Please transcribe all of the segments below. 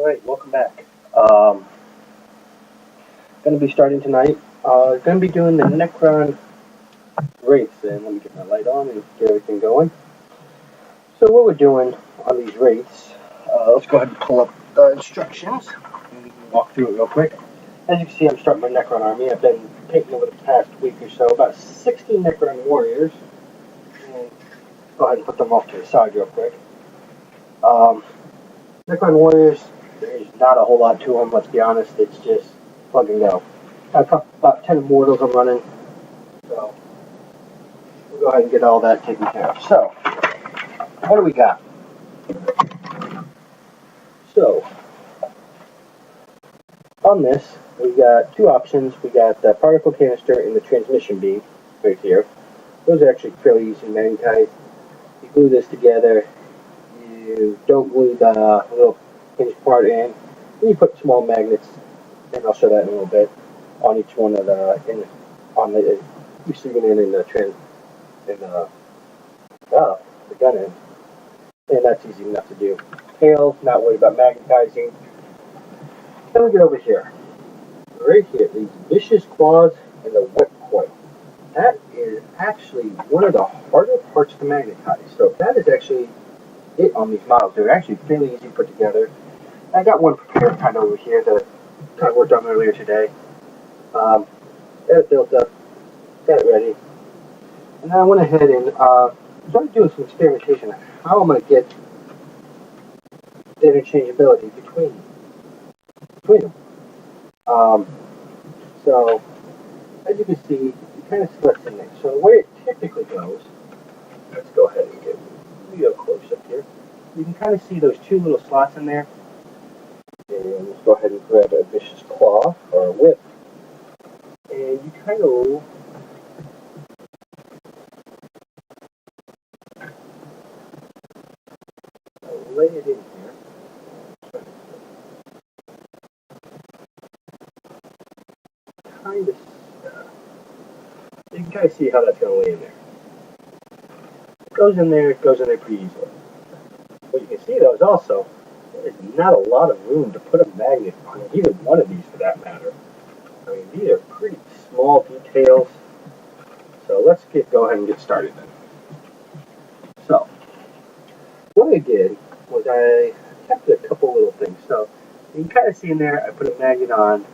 Alright, welcome back. Going to be starting tonight. Going to be doing the Necron Wraiths, and let me get my light on and get everything going. So what we're doing on these Wraiths, let's go ahead and pull up the instructions and walk through it real quick. As you can see, I'm starting my Necron army. I've been painting over the past week or so about 60 Necron warriors. And go ahead and put them off to the side real quick. Necron warriors, there's not a whole lot to them, let's be honest. It's just plug and go. Got about 10 immortals I'm running, so we'll go ahead and get all that taken care of. So, what do we got? So, on this, we got two options. We got the particle canister and the transmission beam right here. Those are actually fairly easy to magnetize. You glue this together. You don't glue the little hinged part in. Then you put small magnets, and I'll show that in a little bit, on each one of the receiving end and the gun end, and that's easy enough to do. Tails, not worried about magnetizing. Then we get over here, right here, these vicious claws and the whip coil. That is actually one of the harder parts to magnetize. So that is actually it on these models. They're actually fairly easy to put together. I got one prepared kind of over here that I kind of worked on earlier today. Got it built up, got it ready. And I went ahead and started doing some experimentation on how I'm going to get the interchangeability between them. So, as you can see, you kind of split in there. So the way it typically goes, let's go ahead and get real close up here. You can kind of see those two little slots in there. And let's go ahead and grab a vicious claw or a whip. And you kind of lay it in here. Kind of, you can kind of see how that's going to lay in there. It goes in there pretty easily. What you can see though is also, there's not a lot of room to put a magnet on either one of these for that matter. I mean, these are pretty small details. So let's go ahead and get started then. So, what I did was I kept a couple little things. So, you can kind of see in there, I put a magnet on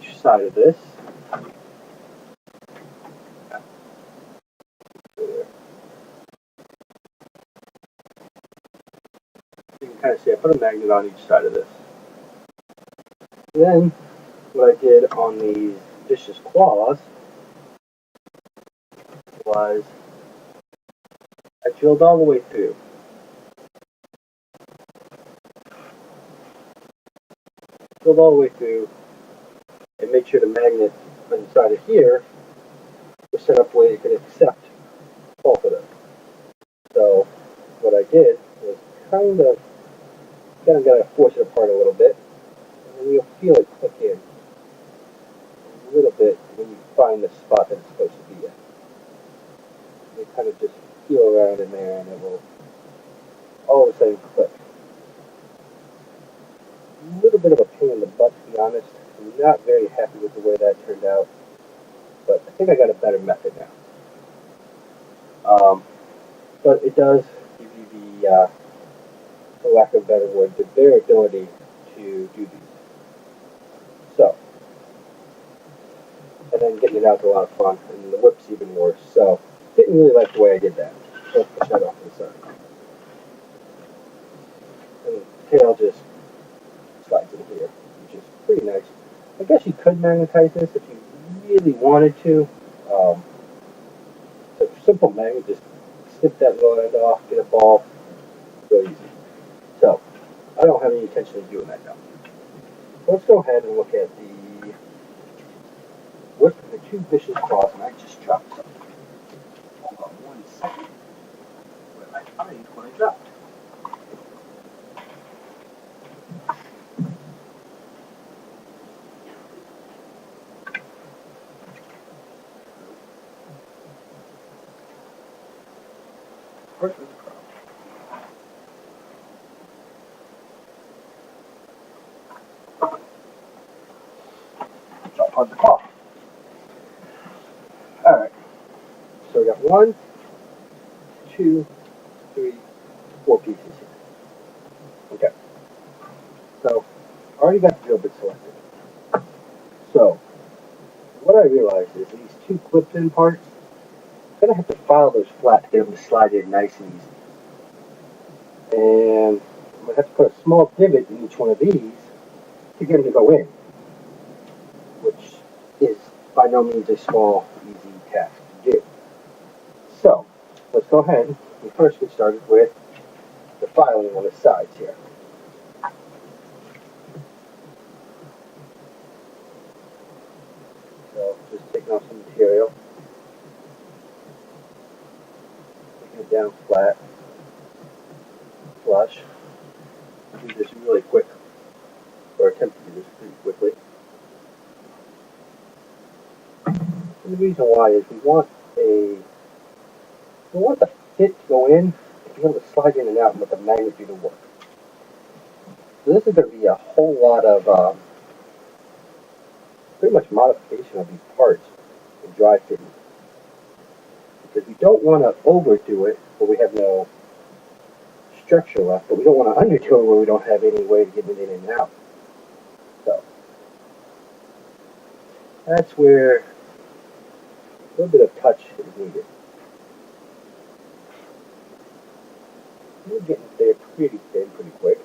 each side of this. You can kind of see I put a magnet on each side of this. Then, what I did on these vicious claws was I drilled all the way through. Drilled all the way through and made sure the magnet inside of here was set up where you could accept both of them. So what I did was kind of gotta force it apart a little bit, and then you'll feel it click in a little bit when you find the spot that it's supposed to be at. You kind of just feel around in there and it will all of a sudden click. A little bit of a pain in the butt, to be honest. I'm not very happy with the way that turned out, but I think I got a better method now. But it does give you the, for lack of a better word, the variability to do these. So, and then getting it out is a lot of fun, and the whip's even worse. So, didn't really like the way I did that. So let's push that off to the side. And the tail just slides in here, which is pretty nice. I guess you could magnetize this if you really wanted to. So simple magnet, just snip that little end off, get a ball, real easy. So, I don't have any intention of doing that now. Let's go ahead and look at the whip and the two vicious claws, and I just dropped something. Hold on 1 second. Where I find what I dropped. Where's the crown? on the claw. Alright, so we got 1, 2, 3, 4 pieces here. Okay, so I already got the drill bit selected. So, what I realized is these 2 clipped-in parts, I'm going to have to file those flat to get them to slide in nice and easy. And I'm going to have to put a small divot in each one of these to get them to go in, which is by no means a small, easy task to do. So, let's go ahead and first get started with the filing on the sides here. So, just taking off some material, taking it down flat, flush. Do this really quick, or attempt to do this pretty quickly. And the reason why is we want the fit to go in, to be able to slide in and out and let the magnet do the work. So this is going to be a whole lot of pretty much modification of these parts in dry fitting. Because we don't want to overdo it where we have no structure left, but we don't want to underdo it where we don't have any way to get it in and out. So that's where a little bit of touch is needed. We're getting there pretty thin, pretty quick.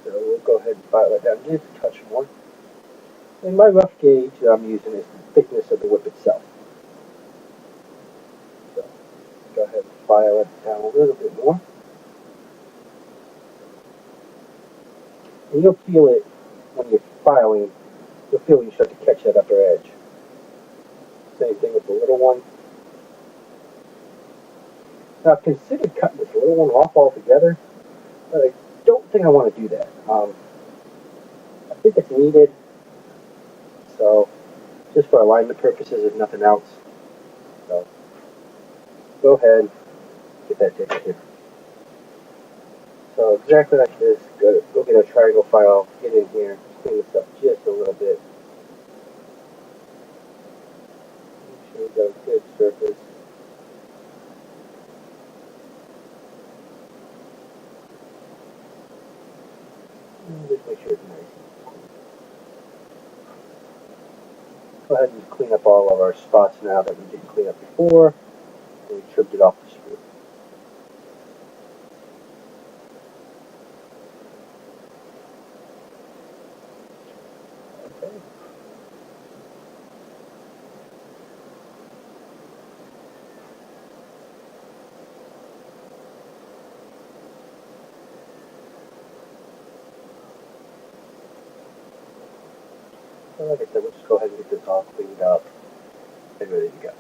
So we'll go ahead and file it down just a touch more. And my rough gauge that I'm using is the thickness of the whip itself. So go ahead and file it down a little bit more. And you'll feel it when you're filing. You'll feel when you start to catch that upper edge. Same thing with the little one. Now I've considered cutting this little one off altogether, but I don't think I want to do that. I think it's needed, so just for alignment purposes, if nothing else. So go ahead and get that taken care of. So exactly like this, go get a triangle file, get in here, clean this up just a little bit. Make sure we've got a good surface. And just make sure it's nice. Go ahead and clean up all of our spots now that we didn't clean up before. And we trimmed it off the screw. Okay. So like I said, we'll just go ahead and get this all cleaned up and ready to go.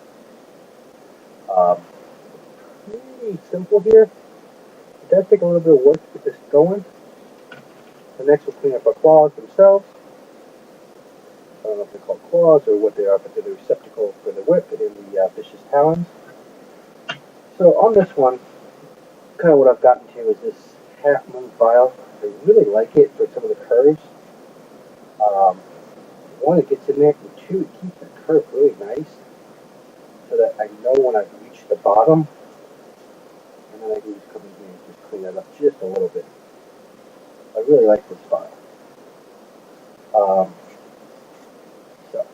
Pretty simple here. It does take a little bit of work to get this going. So next we'll clean up our claws themselves. I don't know if they're called claws or what they are, but they're the receptacle for the whip and the vicious talons. So on this one, kind of what I've gotten to is this half moon file. I really like it for some of the curves. One, it gets in there, and two, it keeps the curve really nice so that I know when I've reached the bottom, and then I can just come in here and just clean that up just a little bit. I really like this file. So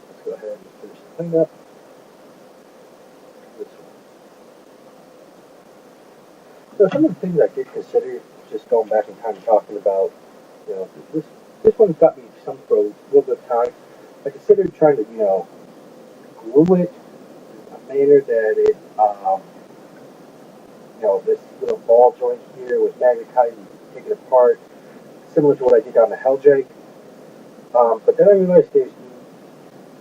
let's go ahead and finish the cleanup. This one. So some of the things I did consider, just going back in time talking about, you know, this one's got me some for a little bit of time. I considered trying to, you know, glue it in a manner that it, you know, this little ball joint here was magnetized, you can take it apart, similar to what I did on the Helljake. But then I realized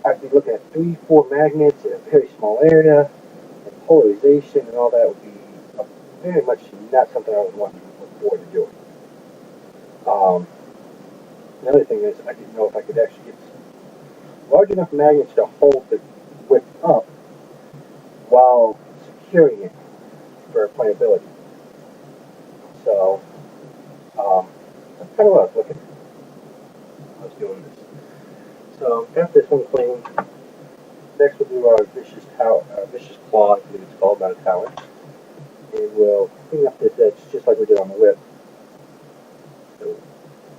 I'd be looking at 3-4 magnets in a very small area, and polarization and all that would be very much not something I would want to look forward to doing. The other thing is, I didn't know if I could actually get large enough magnets to hold the whip up while securing it for playability. So, that's kind of what I was looking at. doing this. So got this one clean. Next we'll do our vicious claw, I believe it's called, not a talon. And we'll clean up this edge just like we did on the whip. So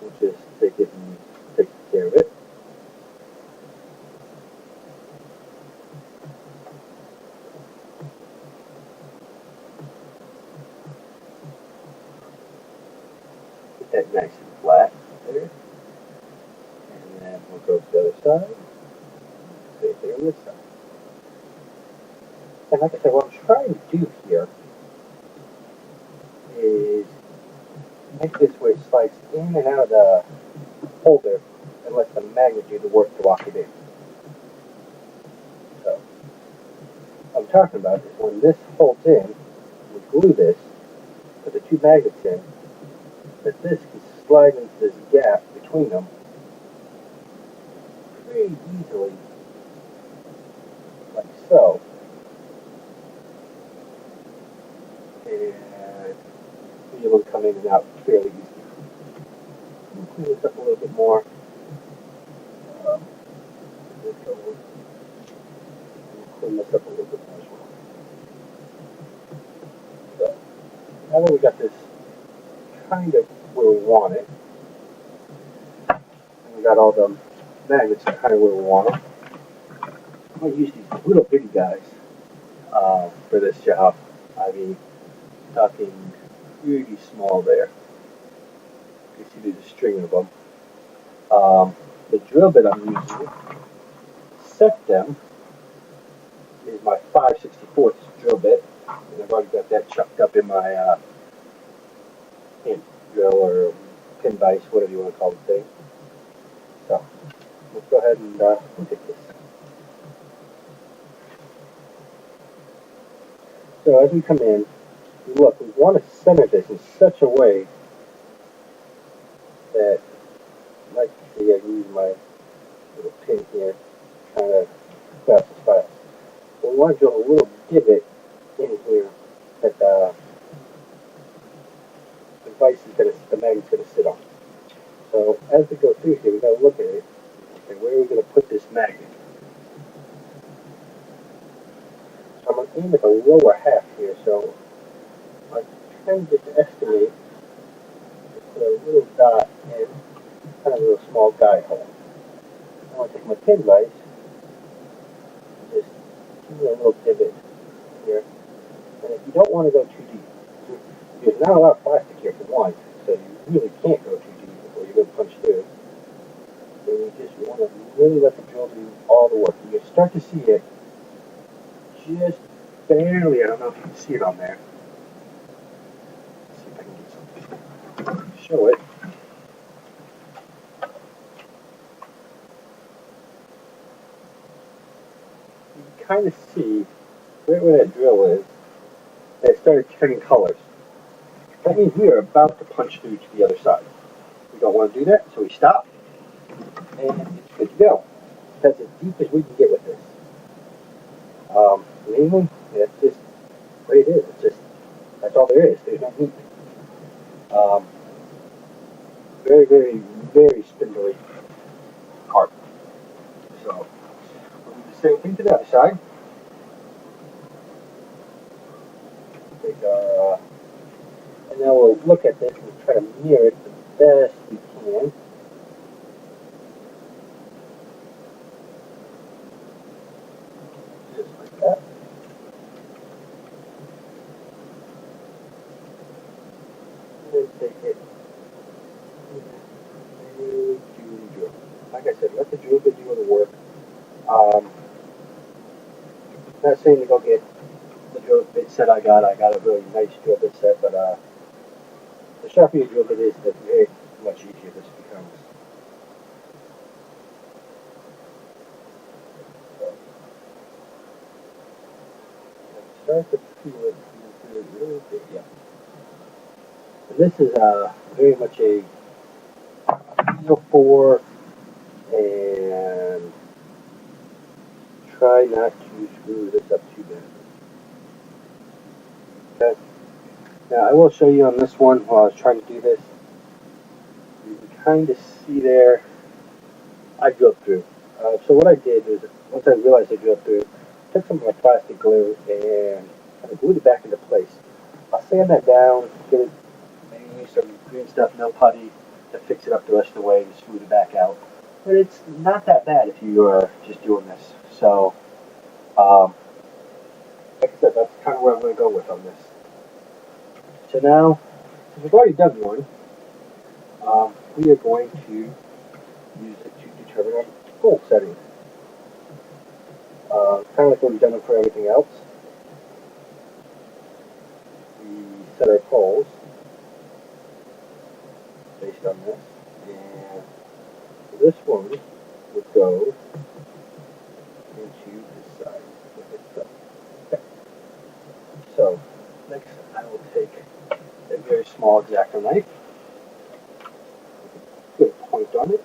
we'll just take it and take care of it. Get that nice and flat there. And then we'll go to the other side. Same thing on this side. And like I said, what I'm trying to do here is make this where it slides in and out of the holder and let the magnet do the work to lock it in. So, what I'm talking about is when this holds in, we glue this, put the two magnets in, that this can slide into this gap between them pretty easily, like so. And be able to come in and out fairly easily. We'll clean this up a little bit more. We'll clean this up a little bit more as well. So, now that we got this kind of where we want it, and we got all the magnets kind of where we want them, I'm going to use these little bitty guys for this job. I mean, talking pretty small there. You see there's a string of them. The drill bit I'm using, set them, is my 5/64 drill bit, and I've already got that chucked up in my pin drill or pin vise, whatever you want to call the thing. So let's go ahead and look at this. So as we come in, look, we want to center this in such a way that, like you see, I can use my little pin here, kind of grab the spot. So we want to drill a little divot in here that the vise is going to, the magnet's going to sit on. So as we go through here, we got to look at it. Okay, where are we going to put this magnet? So I'm going to aim at the lower half here. So I'm trying to estimate, put a little dot in, kind of a little small guide hole. I'm going to take my pin vise, just give me a little divot here. And if you don't want to go too deep, there's not a lot of plastic here for one, so you really can't go too deep before you're going to punch through. So you just want to really let the drill do all the work. You can start to see it just barely. I don't know if you can see it on there. Let's see if I can get something to show it. You can kind of see right where that drill is, that it started turning colors. That means we are about to punch through to the other side. We don't want to do that, so we stop, and it's good to go. That's as deep as we can get with this. Mainly, that's just what it is. It's just, that's all there is. There's no meat. Very, very, very spindly part. So, we'll do the same thing to the other side. Take our, and now we'll look at this and try to mirror it the best we can. Just like that. And then take it. Drill. Like I said, let the drill bit do the work. Not saying to go get the drill bit set I got a really nice drill bit set, but the sharper your drill bit is, the very much easier this becomes. So, start to feel it a little bit, yeah. And this is very much a feel for, and try not to screw this up too bad. Okay. Now I will show you on this one while I was trying to do this. You can kind of see there I drilled through. So what I did is, once I realized I drilled through, took some of my plastic glue and kind of glued it back into place. I'll sand that down, get it, maybe use some green stuff, no putty, to fix it up the rest of the way and smooth it back out. But it's not that bad if you are just doing this. So, like I said, that's kind of where I'm going to go with on this. So now, since we've already done one, we are going to use it to determine our goal setting. Kind of like what we've done for everything else. We set our goals based on this, and this one would go into this side with itself. Okay. So, next I will take a very small X-Acto knife, put a point on it,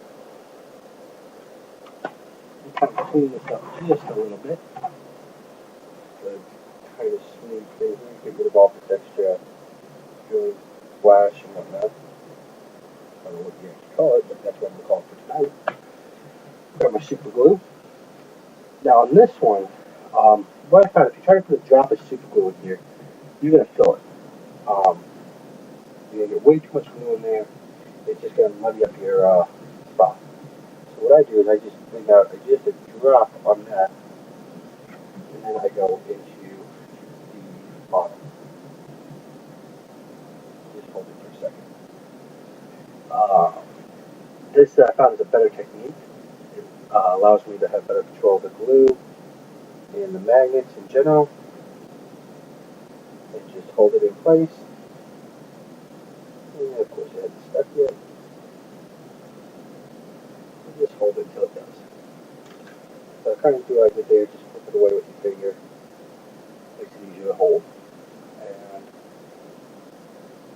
and kind of clean this up just a little bit. So kind of smooth things, get rid of all this extra drilling flash and whatnot. I don't know what you actually call it, but that's what I'm going to call it for tonight. Got my super glue. Now on this one, what I found, if you try to put a drop of super glue in here, you're going to fill it. You're going to get way too much glue in there. It's just going to muddy up your spot. So what I do is I just bring out just a drop on that, and then I go into the bottom. Just hold it for a second. This I found is a better technique. It allows me to have better control of the glue and the magnets in general. And just hold it in place. And of course it hasn't stuck yet. And just hold it until it does. So I kind of do like it there, just flip it away with your finger. Makes it easier to hold. And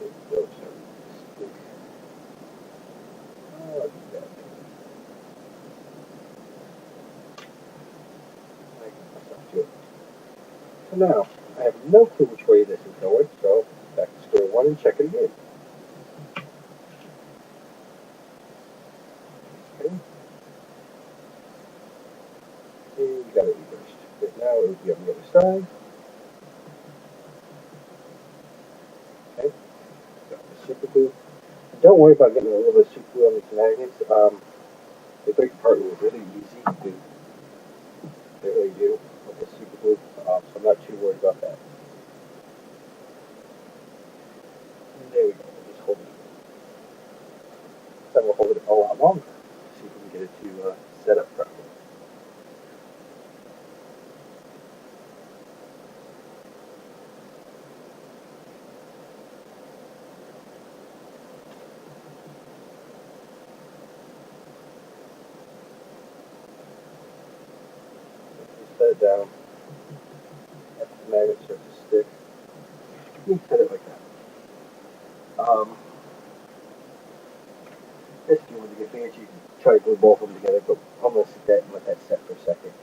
it goes stick. Oh, look at that. So now, I have no clue which way this is going, so back to square one and check it again. Okay. And we got it reversed. Because now it would be on the other side. Okay. Got the super glue. Don't worry about getting a little bit of super glue on these magnets. They break apart really easy. They really do with the super glue. So I'm not too worried about that. And there we go. We'll just hold it. Then we'll hold it a lot longer. See if we can get it to set up properly. Set it down. After the magnet starts to stick, you can set it like that. If you want to get fancy, you can try to glue both of them together, but I'm going to sit that and let that set for a second.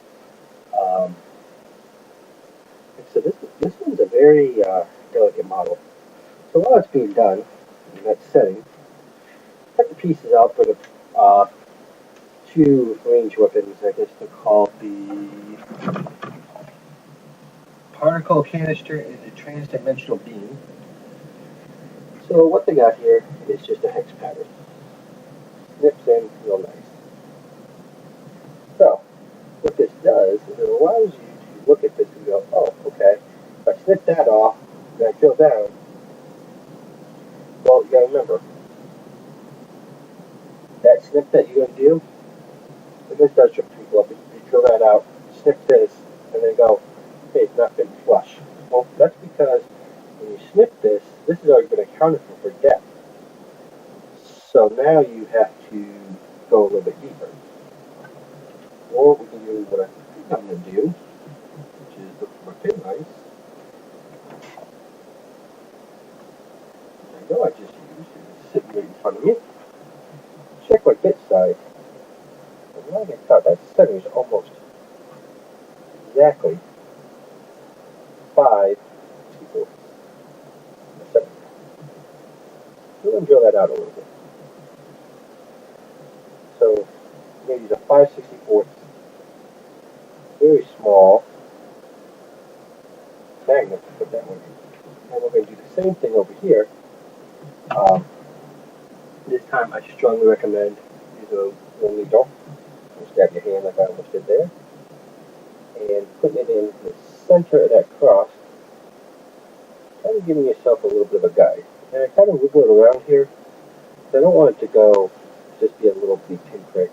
So this one's a very delicate model. So while it's being done, in that setting, cut the pieces out for the two range weapons. I guess they're called the particle canister and the transdimensional beam. So what they got here is just a hex pattern. Snips in real nice. So what this does is it allows you to look at this and go, oh, okay, if I snip that off and I drill down, well, you gotta remember, that snip that you're gonna do, and this does trip people up, you drill that out, snip this, and then go, hey, it's not been flush. Well, that's because when you snip this is already been accounted for depth. So now you have to go a little bit deeper. Or we can do what I think I'm going to do, which is look for my pin vise. There you go, I just used it. It's sitting right in front of me. Check my bit size. And when I get cut, that center is almost exactly 5 equals the center. We're going to drill that out a little bit. So I'm going to use a 5/64, very small magnet to put that one in. And we're going to do the same thing over here. This time I strongly recommend using a little needle. Just stab your hand like I almost did there. And putting it in the center of that cross, kind of giving yourself a little bit of a guide. And I kind of wiggle it around here. I don't want it to go just be a little bitty pinprick.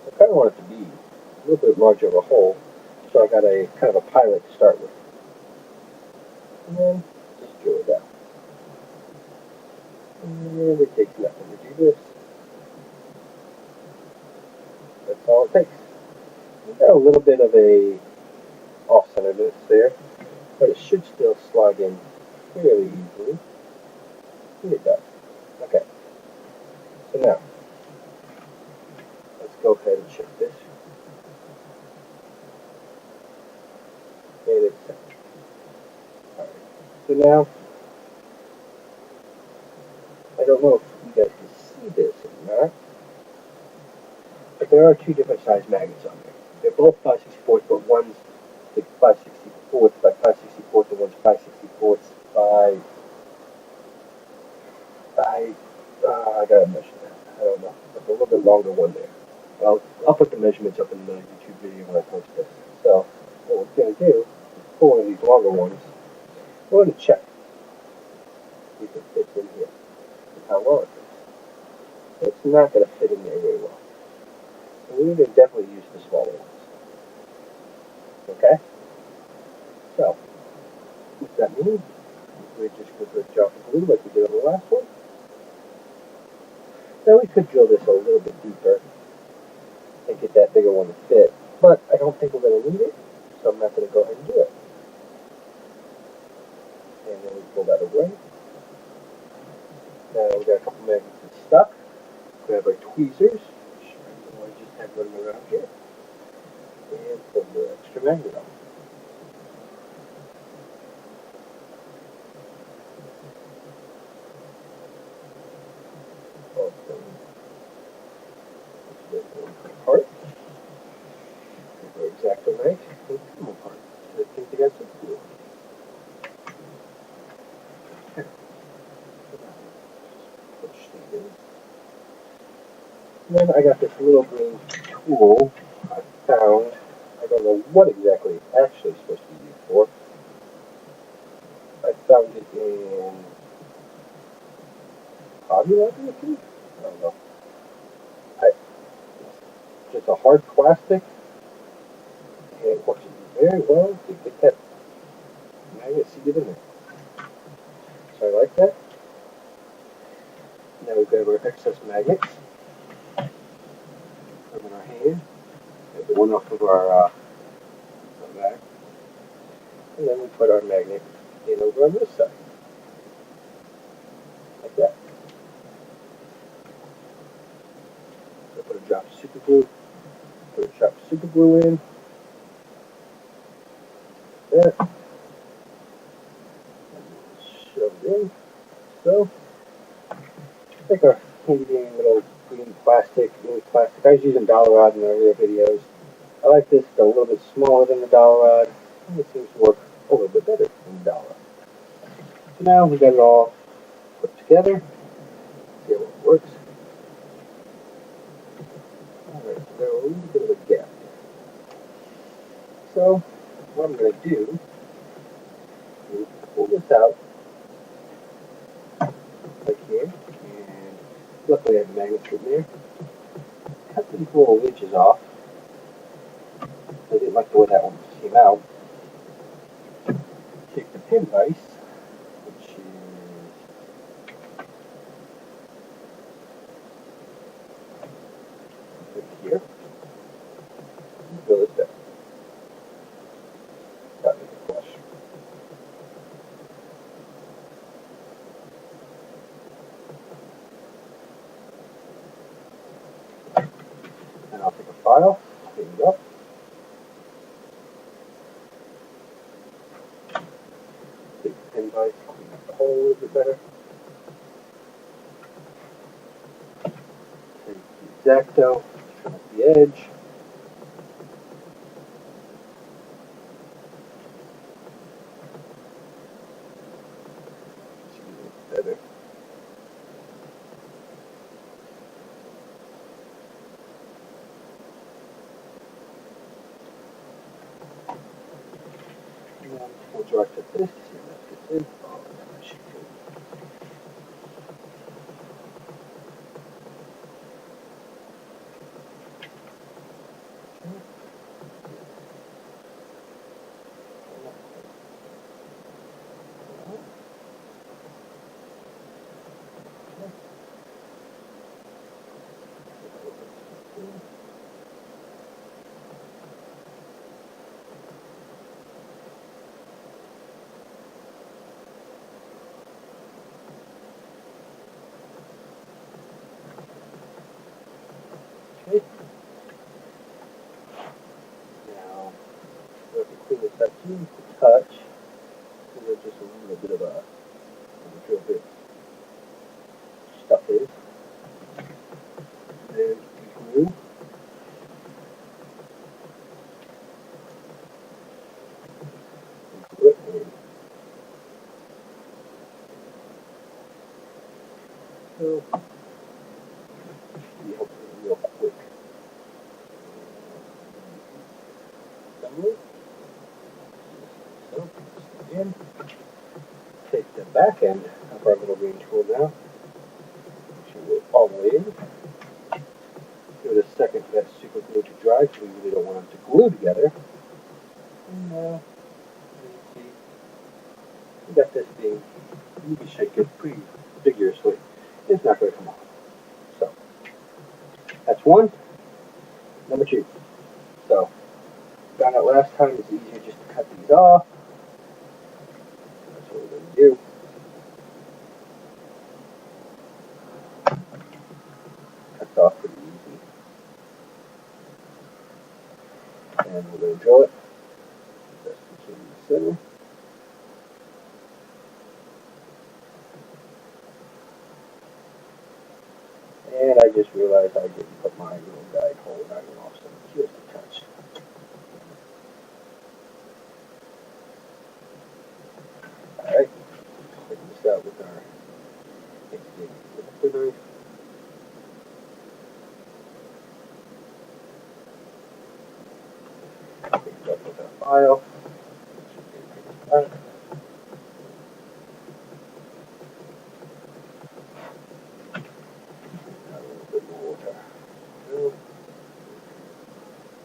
I kind of want it to be a little bit larger of a hole. So I got a kind of a pilot to start with. And then just drill it down. And it takes nothing to do this. That's all it takes. We've got a little bit of a off-centeredness there, but it should still slide in fairly easily. And it does. Okay. So now, let's go ahead and check this. And it's set. Alright. So now, I don't know if you guys can see this or not, but there are two different size magnets on there. They're both 5/64, but one's the 5/64 by 5/64, and one's 5/64 by I gotta measure that. I don't know. There's a little bit longer one there. I'll put the measurements up in the YouTube video when I post this. So what we're going to do is pull one of these longer ones. We're going to check if it fits in here and how well it fits. It's not going to fit in there very well. So we're going to definitely use the smaller ones. Okay? So what that means, we're just going to drop the glue like we did on the last one. Now we could drill this a little bit deeper and get that bigger one to fit, but I don't think we're going to need it, so I'm not going to go ahead and do it. And then we pull that away. Now we've got a couple magnets that's stuck. Grab our tweezers, which I just have running around here, and pull the extra magnet off. Apart. Go exactly right. And come apart. So they think they got some glue. Push these in. And then I got this little green tool I found. I don't know what exactly it's actually supposed to be used for. I found it in Hobby Lobby, I think? I don't know. It's a hard plastic, and it works very well to get that magnet seated in there. So I like that. Now we grab our excess magnets, put them in our hand, get the one off of our back, and then we put our magnet in over on this side, like that. So put a drop of super glue. Put a drop of super glue in. Like that. Shove it in. So, take our handy dandy little green plastic. I was using Dollar Rod in earlier videos. I like this. It's a little bit smaller than the Dollar Rod. And it seems to work a little bit better than the Dollar Rod. So now we got it all put together. See how it works. Alright, so there's a little bit of a gap. So, what I'm going to do is pull this out like here, and luckily I have magnets in there. Cut these little ridges off. I didn't like the way that one came out. Take the pin vise, which is right here, and drill it down. That makes it flush. And I'll take a file, clean it up. Take the pin vise, clean up the hole a little bit better. Take the X-Acto, trim it the edge. Better. We'll direct at this to see if that fits in. Oh, that should fit. Okay. Now, we have to clean this up to touch. So there's just a little bit of a bit stuff in. Then glue. Glue it in. So, be hopefully real quick. Assembly. So, again, take the back end of our little green tool now. Make sure we're all the way in. Give it a second for that super glue to dry because we really don't want them to glue together. And you can see we got this thing. You can shake it pretty vigorously. It's not going to come off. So that's one. Number two. So found out last time it's easier just to cut these off. That's what we're going to do. Cuts off pretty easy. And we're going to drill it. Just in the center. And I just realized I didn't put my little guide hole iron off, so just a touch. Alright, clean this out with our knife. Pick it up with our file.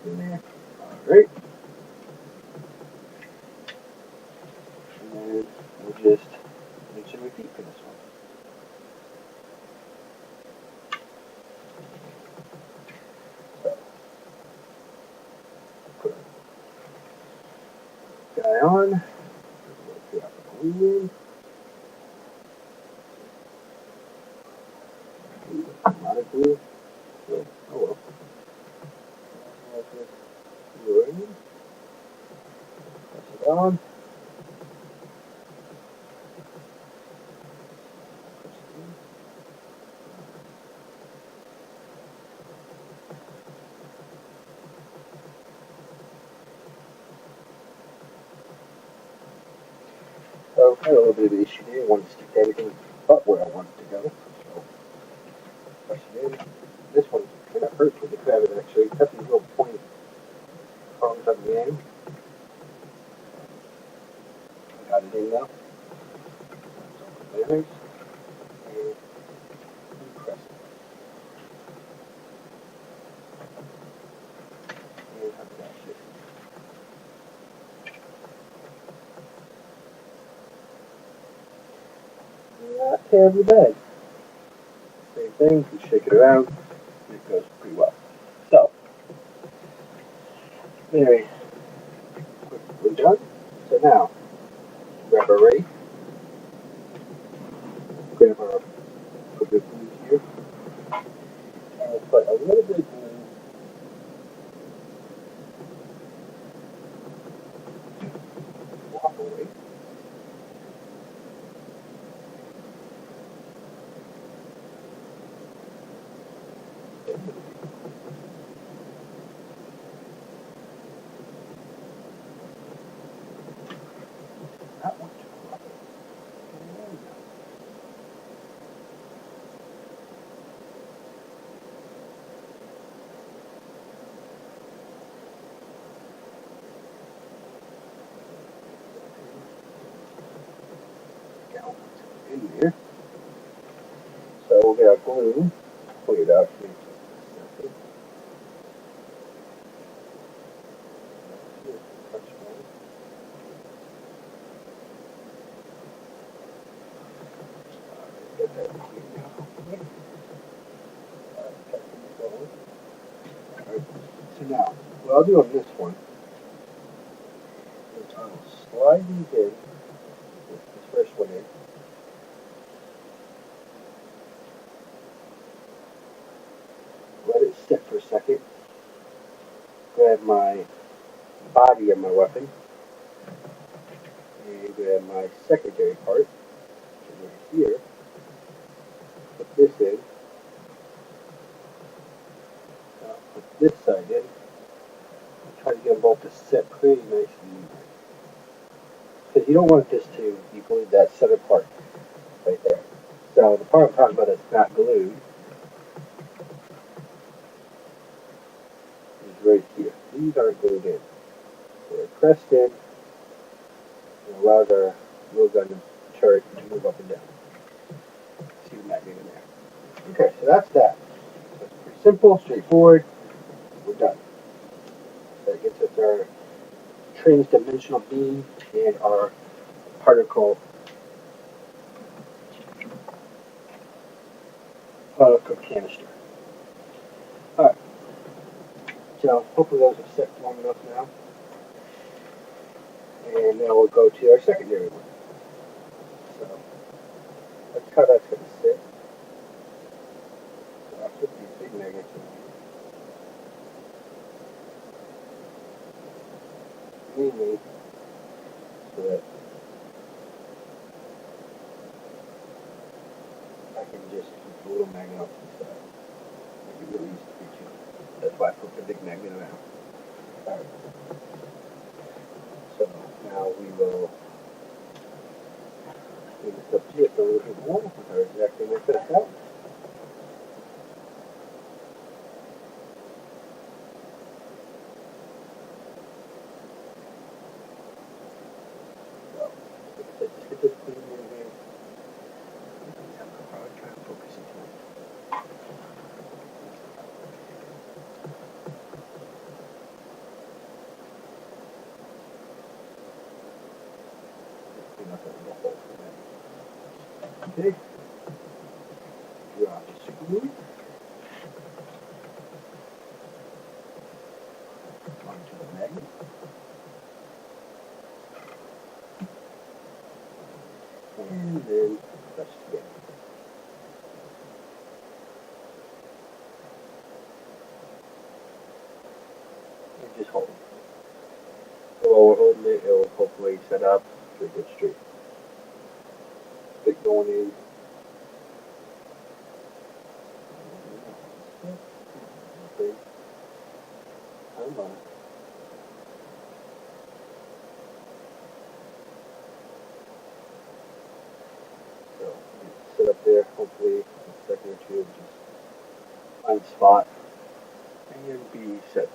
In there. Alright. And then we'll just rinse and repeat for this one. So, put our guy on. Drop the glue in. A lot of glue. So, oh well. Glue in. Press it on. So I had a little bit of an issue there. I wanted to stick everything but where I wanted it to go. So press it in. This one kind of hurts with the grab it actually. It has these little pointy prongs on the end. I got it in now. So there's and press it. And have that shit. Not terribly bad. Same thing, you shake it around, and it goes pretty well. So, very quickly done. So now, grab our Wraith, grab our put the glue here, and we'll put a little bit of glue walk away. in there. So we'll get our glue, pull it out here. Get that clean now. Alright, so now, what I'll do on this one is I'll slide these in, this first one in. Let it sit for a second. Grab my body of my weapon and grab my secondary part, which is right here. Put this in. Put this side in. And try to get them both to sit pretty nice and even. Because you don't want this to be glued, that center part right there. So the part I'm talking about that's not glued is right here. These aren't glued in. They're pressed in and allows our railgun turret to move up and down. See the magnet in there. Okay, so that's that. So it's pretty simple, straightforward. We're done. That gets us our trans-dimensional beam and our particle canister. Alright, so hopefully those are set long enough now. And now we'll go to our secondary one. So that's how that's going to sit. So I'll put these big magnets in here. Mainly so that I can just keep a little magnet off to the side. Make it really easy to reach in. That's why I put the big magnet around. Alright. So now we will clean this up just a little bit more with our exacting this out. So, just get this clean in here. I'll try and focus it tonight. Okay. Drop the screw onto the magnet. And then press together. And just hold it. So while we're holding it, it will hopefully set up to a good straight. Stick going in. Okay. I'm on it. So sit up there, hopefully a second or two, just find a spot and be set.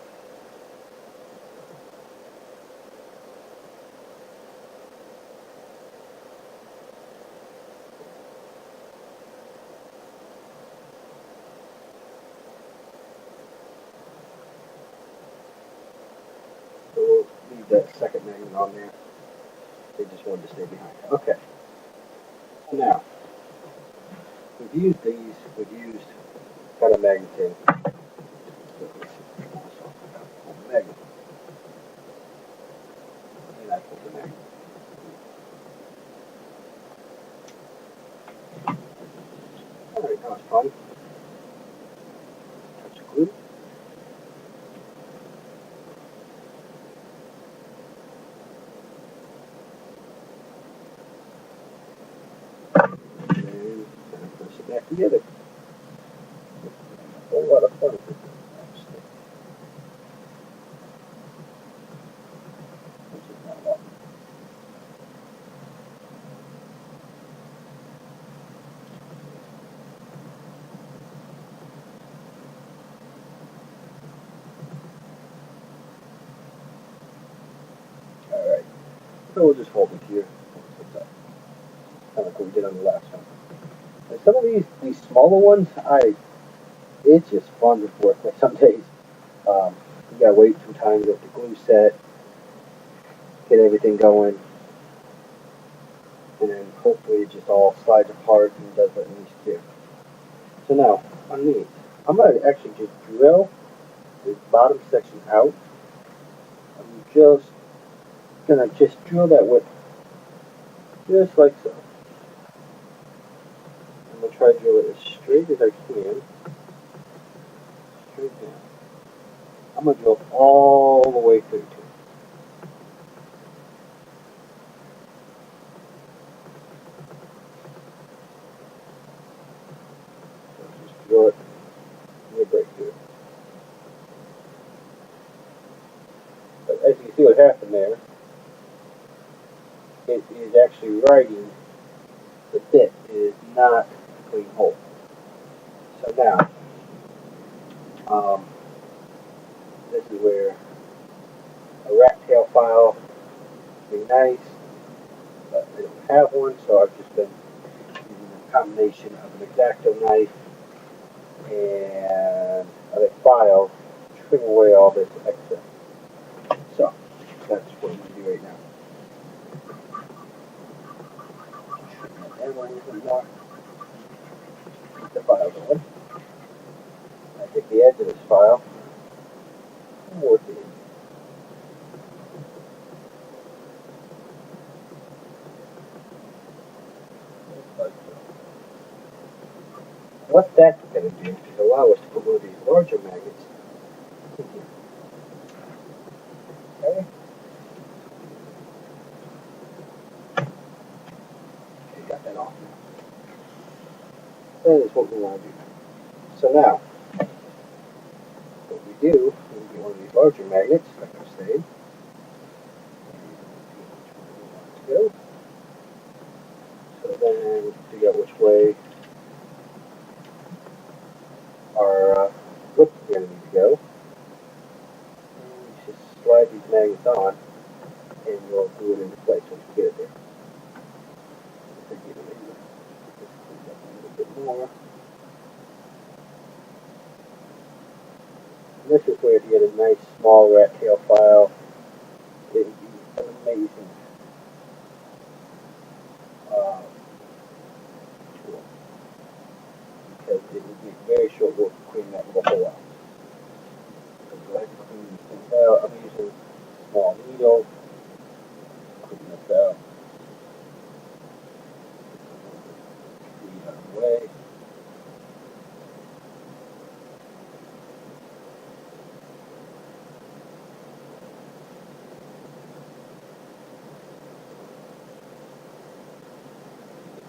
So we'll leave that second magnet on there. They just wanted to stay behind. Okay. So now, we've used these, got a magnet in. Magnet. And I pulled the magnet. Alright, now it's fun. Touch the glue. And press it back together. A whole lot of fun. Alright, so we'll just hold it here. kind of like what we did on the last one. And some of these smaller ones, it's just fun to work with some days. You gotta wait some time to get the glue set, get everything going, and then hopefully it just all slides apart and does what it needs to do. So now, on these, I'm gonna actually just drill the bottom section out. I'm just gonna drill that width, just like so. I'm gonna try to drill it as straight as I can, straight down. I'm gonna drill all the way through to it. So just drill it midway through. But as you can see what happened there, it is actually writing the bit. It is not a clean hole. So now, this is where a rat tail file would be nice, but I don't have one, so I've just been using a combination of an X-Acto knife and a file to trim away all this excess. So that's what I'm going to do right now. Trim that down a little bit more. Keep the file going. I take the edge of this file and work it in. Like so. What that's going to do is allow us to put one of these larger magnets in here. Okay? Okay, got that off now. That is what we want to do. So now, what we do, we get one of these larger magnets, like I was saying, and go. So then we figure out which way our whip is going to need to go. And we just slide these magnets on, and we'll glue it into place once we get it there. Again, let's clean up a little bit more. And this is where if you get a nice small rat tail file, it would be an amazing tool, because it would be very short work to clean that little hole out. So go ahead and clean these things out. I'm using a small needle, clean this out, clean it out of the way.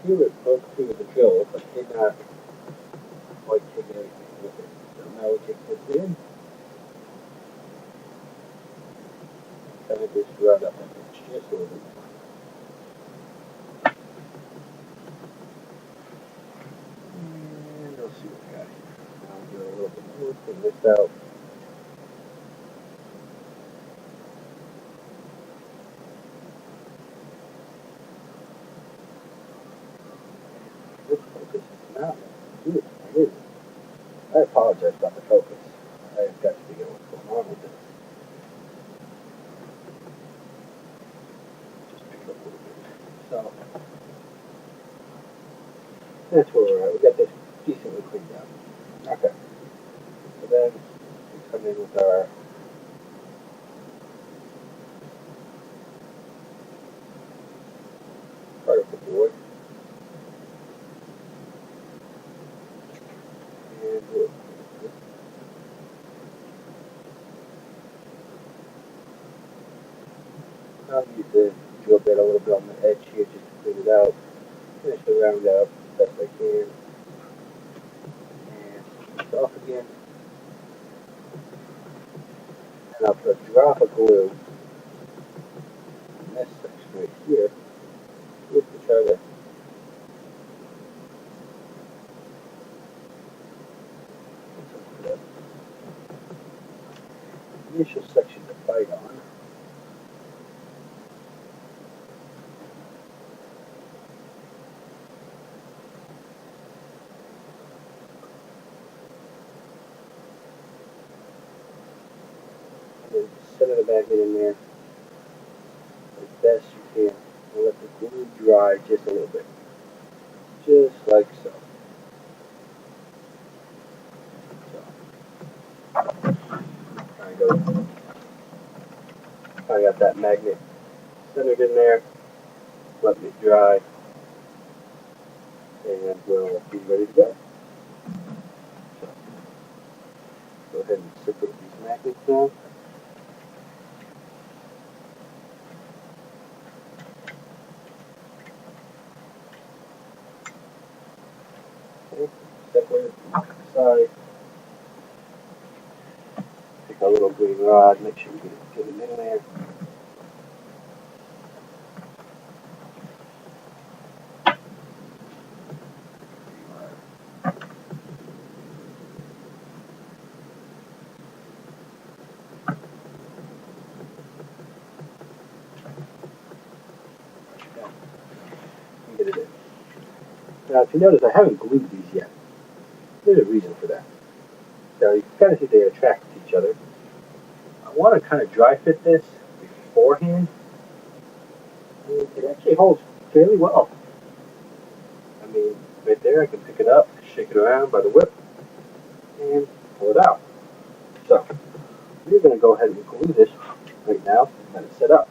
Feel it broke through the drill, but did not quite take everything with it. So now we take this in, kind of just run up an inch, just a little bit more. And we'll see what we got here. Now we'll do a little bit more, clean this out. This focus is not do it. It is. I apologize about the focus. I've got to figure out what's going on with this. Just pick it up a little bit. So that's where we're at. We got this decently cleaned out. Okay. So then we come in with our particle board. And we'll I'll use the drill bit a little bit on the edge here just to clean it out. Finish the round out as best I can. And keep it off again. And I'll put a drop of glue in this section right here just to try to put the initial section to bite on. the magnet in there as best you can. And let the glue dry just a little bit. Just like so. I got that magnet centered in there. Let it dry. And we'll be ready to go. So, go ahead and separate these magnets now. Okay, separate side. Take a little green rod, make sure we get it in there. Get it in. Now, if you notice, I haven't glued these yet. There's a reason for that. Now, you can kind of see they attract each other. I want to kind of dry fit this beforehand. And it actually holds fairly well. I mean, right there, I can pick it up, shake it around by the whip, and pull it out. So, we're going to go ahead and glue this right now and let it set up.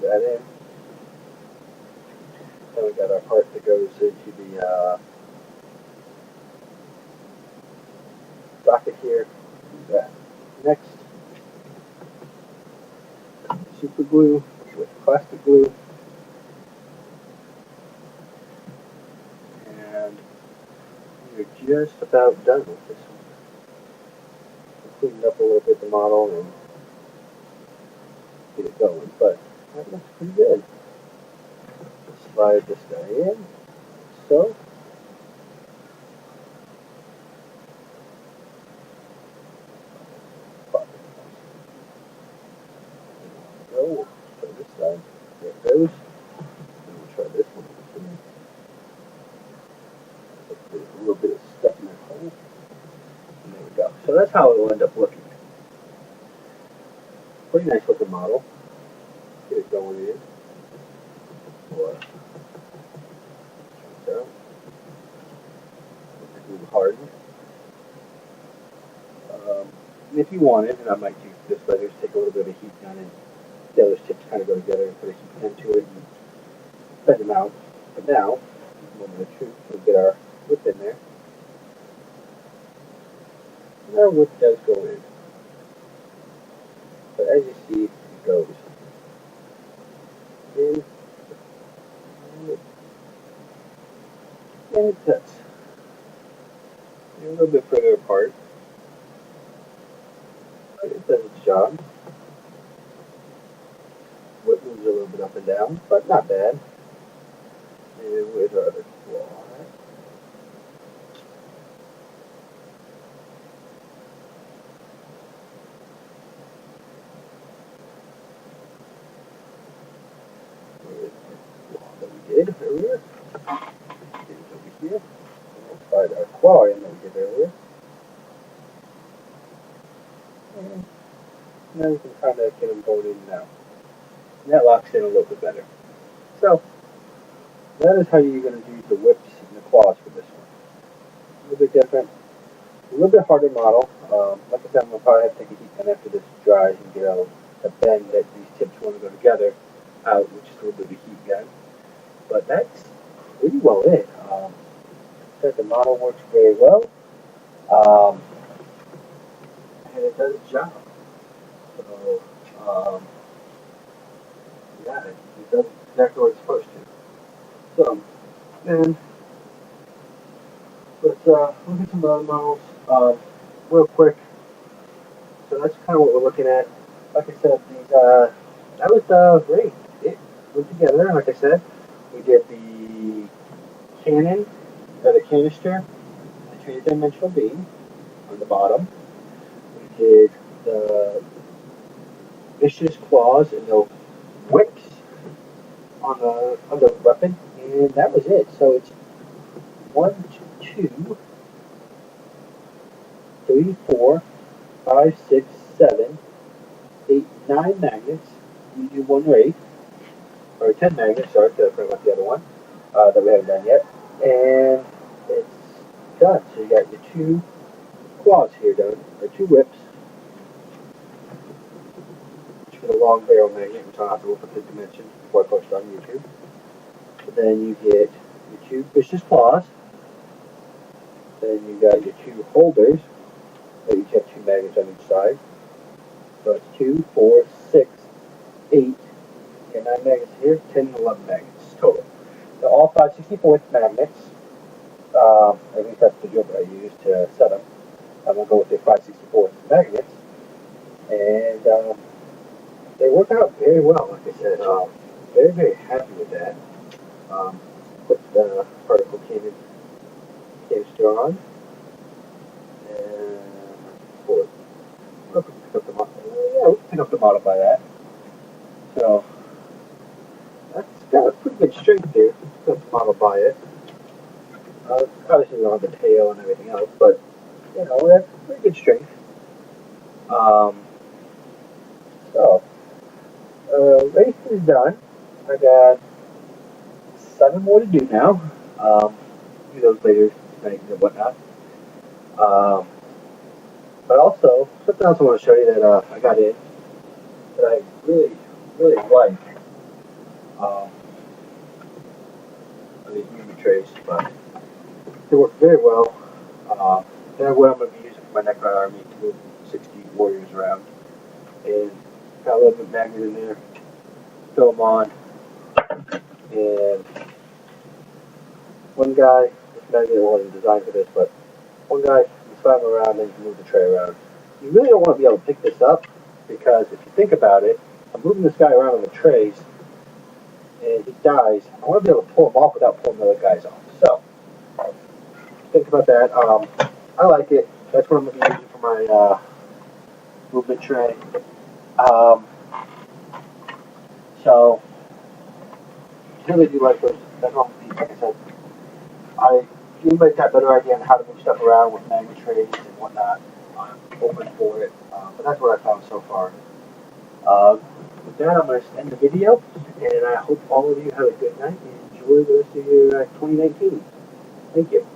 That in. Then we got our part that goes into the socket here. Do that next. Super glue with plastic glue. And we're just about done with this one. We cleaned up a little bit the model and get it going, but that looks pretty good. Just slide this guy in, so. Go, we'll try this side. There it goes. And we'll try this one. There's a little bit of stuff in that hole. And there we go. So that's how it will end up looking. Pretty nice looking model. Get it going in. Or so. It's a little hardened. And if you wanted, and I might do this later, just take a little bit of heat gun and the other tips kind of go together and put a heat gun to it and bend them out. But now, moment of truth, we'll get our whip in there. And our whip does go in. But as you see, it goes in, and it cuts. A little bit further apart. But it does its job. Whip moves a little bit up and down, but not bad. And where's our other claw? Did earlier. It's over here. We'll slide our claw in that we did earlier. And now we can kind of get them going in and out. And that locks in a little bit better. So, that is how you're going to do the whips and the claws for this one. A little bit different. A little bit harder model. Like I said, I'm going to probably have to take a heat gun after this dries and get a bend that these tips want to go together out with just a little bit of a heat gun. But that's pretty well it. The model works very well, and it does its job. So, yeah, it does exactly what it's supposed to. So, and let's look at some other models real quick. So that's kind of what we're looking at. Like I said, these that was the Wraith. It went together, and like I said, we did the cannon, or the canister, the three-dimensional beam on the bottom. We did the vicious claws and the whips on the weapon, and that was it. So it's 1, 2, 3, 4, 5, 6, 7, 8, 9 magnets. You do 1 wraith, or 10 magnets, sorry, to bring up the other one that we haven't done yet. And it's done. So you got your 2 quads here done, or 2 whips. For the long barrel magnet, which I'll have to look up the dimensions before I post it on YouTube. But then you get your 2 vicious claws. Then you got your 2 holders. That each have 2 magnets on each side. So it's 2, 4, 6, 8, and 9 magnets here, 10 and 11 magnets total. They're all 5/64 magnets. At least that's the joke I use to set them. I'm going to go with the 5/64 magnets. And they work out very well, like I said. Very, very happy with that. Put the particle canister on. And we'll pick up the model. Yeah, we'll pick up the model by that. So that's got a pretty good strength there. Pick up the model by it. Obviously, we don't have the tail and everything else, but you know, that's pretty good strength. Race is done. I got 7 more to do now. Do those later tonight and whatnot. But also, something else I want to show you that I got in that I really, really like. Are these movie trays, but they work very well. They're what I'm going to be using for my Necron army to move 60 warriors around. And got a little bit of magnet in there. Throw them on. And one guy, this magnet wasn't designed for this, but one guy, you slide him around, then you can move the tray around. You really don't want to be able to pick this up, because if you think about it, I'm moving this guy around on the trays, and he dies. I want to be able to pull him off without pulling the other guys off. So, think about that. I like it. That's what I'm going to be using for my movement tray. So, I really do like those. That's what I'm going to be, like I said. If anybody's got a better idea on how to move stuff around with magnet trays and whatnot, I'm open for it. But that's what I found so far. With that, I'm going to end the video, and I hope all of you have a good night and enjoy the rest of your 2019. Thank you.